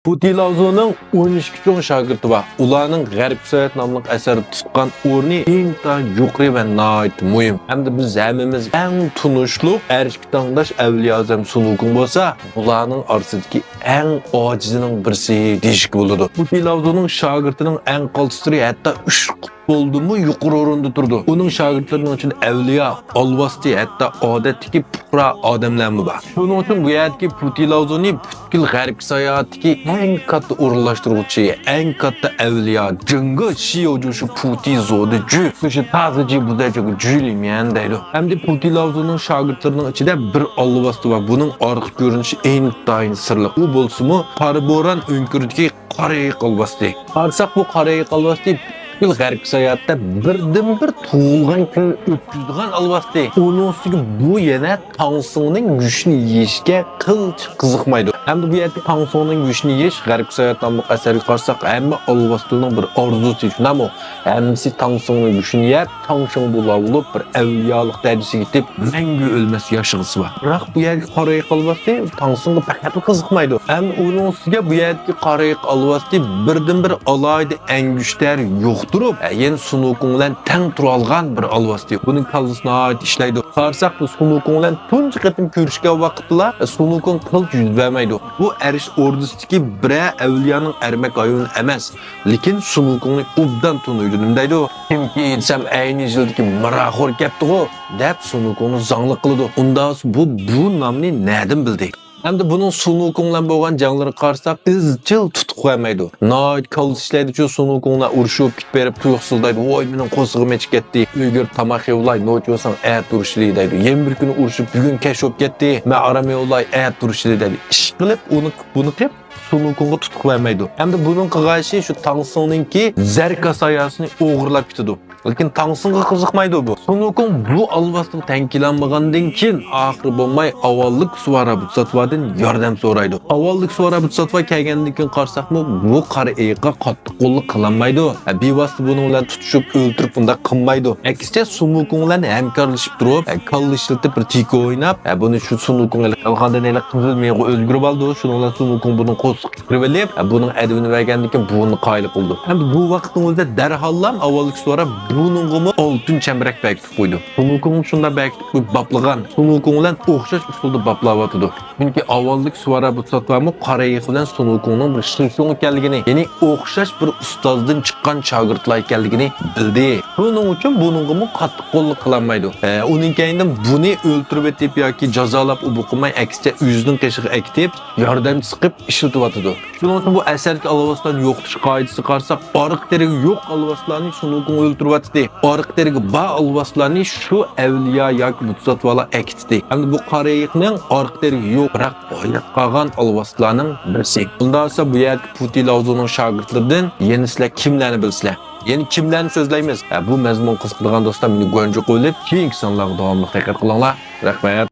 Putilauzo'nun 12 cho'ng shogirdi bor. Ularning G'arb Sovet nomli asari tutgan o'rni intayin yuqori va nihoyat muhim. Hamda biz hammamiz eng tunishli erkak tanglash Avliyo Azam Sunukun bo'lsa, ularning orasidagi eng ojizining birisi deyishga bo'ladi. Putilauzo'ning shogirdining eng qaltisiri hatto 3 bo'ldimi yuqori o'rinda turdi. Uning shogirdlarining ichida Avliyo, Olvasti, hatto odatdagi puqra odamlarmi bor. Shuning uchun bu yerdagi Putilauzo'ni butkul G'arb sayohatidagi eng katta o'rinlashtiruvchi, eng katta Avliyo, jingi Shiyoju shu Putizo'da ju, shu tazici budaji julimen deydi. Hamda Putilauzo'ning shogirdlarining ichida bir Olvasti va buning orqa ko'rinishi intayin sirli. U bo'lsa-mu, Qariboran o'nkiridagi Qariy Olvasti. Qarsak bu Qariy Olvasti G'arb sayohatda birdan-bir tug'ilgan kun o'tkazgan Olvasti. Uning ustiga bu yana Tangsungning go'shtini yeyishga qilch qiziqmaydi. Hamda bu yerda Tangsungning go'shtini yeyish G'arb sayohat nomli asarga qarsak, hamma Olvastining bir orzusi shunami. Hammasi Tangsungning go'shtini yeb, Tangsung bo'lib bir avliyolik darajasiga yetib, mangu o'lmas yashag'isi bor. Biroq bu yerga Qariy Olvasti Tangsungga faqat qiziqmaydi. Ham uning ustiga bu yerga Qariy Olvasti birdan-bir alayda angushtar yo'q. Durup, yen Sunukun bilan teng tura olgan bir Olvasti. Buning kallasi nihoyat ishlaydi. Qarsak bu Sunukun bilan tunji qatim ko'rishgan vaqtda Sunukun qilch yuz bermaydi. Bu Arish ordusidagi bir avliyoning ermak ayoni emas, lekin Sunukunni obdan tunuydi. Nima deydi? Kimki etsam ayni yildagi miraxor kapdi-ku, deb Sunukunni zangli qiladi. Unda bu nomni nerdan bildi? Hamda buning Sunukun bilan bo'lgan janglarga qarsak, izchil tutib qo'ymaydi. Nihoyat kol ishlaydi shu Sunukunlar urushib ketib berib tuyuqsizlaydi. Voy, mening qo'sig'im echib ketdi. Uygur tamoq yevlay, no'ch bo'lsam ayat turishli deydi. Yana bir kuni urushib, bugun kashf ketdi. Men aram yevlay, ayat turishli deydi. Ish qilib, buni qilib Sunukunga tutib qo'ymaydi. Hamda buning qilg'ishi shu Tangsung'ningki zarka soyasini o'g'irlab ketadi. Lekin Tangsung'a qiziqmaydi bu. Sunukun bu Olvastin tankilanmagandan keyin oxiri bo'lmay avvallik Suvarabutsatvdan yordam so'raydi. Avvallik Suvarabutsastva kelgandan keyin qarsaqmi bu qariyaga qattiq qo'llik qilinmaydi. Bevosita buni bilan tutishib o'ltirib bunda qilmaydi. Aksincha Sunukun bilan hamkorlashib turib, kallishlatib bir tiko o'ynab, buni shu Sunukun qilgandan ele qizilmeyga o'ldirib oldi. Shuning bilan Sunukun buni qo'siq kirib, buning adabini bergandan keyin buni qayli qildi. Endi bu vaqtning o'zida darhallam avvallik Suvara buningimi oltin chambarak bekitib qo'ydi. Sunukun shunda bekitib qo'yib baplagan. Sunukun bilan o'xshash usulda baplavatdi. Chunki avvallik Suvarabutsatvami Qariy bilan Sunukunning bir shishon ekanligini, ya'ni o'xshash bir ustozdan chiqqan shogirdlar ekanligini bildi. Buning uchun buningimi qattiq qo'llik qilinmaydi. Uning keyindan buni o'ltirib etib yoki jazolab ubuqmay aksincha o'zining qishig'i aktiv yordam chiqib ishlativatdi. Shuning uchun bu asarga Olvastan yo'qtish qoidasi qarsak, oriq terigi yo'q Olvastlarni Sunukun o'ltirib Oriq terigi ba Olvastlarni shu avliyo yoki butsatvalar akitdi. Hamda bu Qariyning oriq terigi yo'q, biroq boyib qolgan Olvastlarning birisi. Bundan esa bu yerda Putilauzo'ning shogirdlaridan yana sizlar kimlarni bilsizlar? Yeni kimlarni so'zlaymiz? Bu mazmun qiziqadigan do'stlar meni go'nja qo'yib, keyingi sonlarga davomli harakat qilinglar. Rahmat.